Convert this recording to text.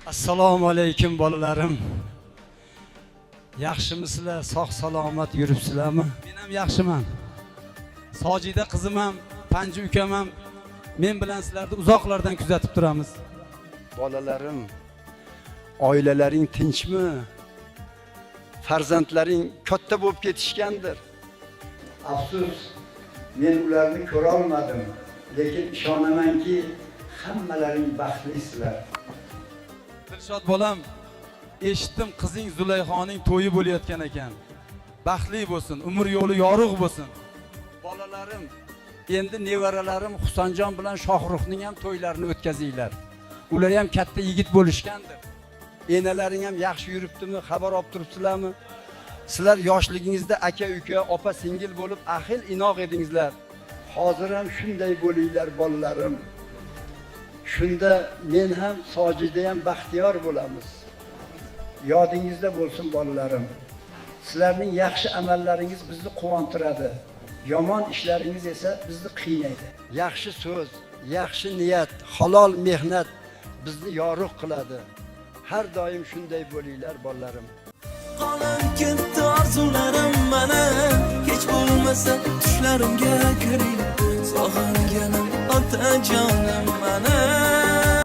Assalomu alaykum bolalarim. Yaxshimisizlar? Sog' salomat yuribsizlarmi? Men ham yaxshiman. Sojida qizim ham, Panji ukam ham men bilan sizlarni uzoqlardan kuzatib turamiz. Bolalarim, oilalaring tinchmi? Farzandlaring katta bo'lib ketishgandir. Afsus, men ularni ko'ra olmadim, lekin ishonamanki, hammalaring baxtlisizlar. Dilshod bolam, eshitdim qizing Zulayxoning to'yi bo'layotgan ekan. Baxtli bo'lsin, umr yo'li yorug' bo'lsin. Bolalarim, endi nevaralarim Husanjon bilan Shohruxning ham to'ylarini o'tkazinglar. Ular ham katta yigit bo'lishgandir. Enalaring ham yaxshi yuribdimi? Xabar olib turibsizlarmi? Sizlar yoshligingizda aka-uka, opa-singil bo'lib ahil inoq edingizlar. Hozir ham shunday bo'linglar bolalarim. Shunda men ham Sojida ham baxtiyor bo'lamiz. Yodingizda bo'lsin bolalarim. Sizlarning yaxshi amallaringiz bizni quvontiradi. Yomon ishlaringiz esa bizni qiynaydi. Yaxshi so'z, yaxshi niyat, halol mehnat bizni yorug' qiladi. Har doim shunday bo'linglar bolalarim. Qolib ketdi orzularim mana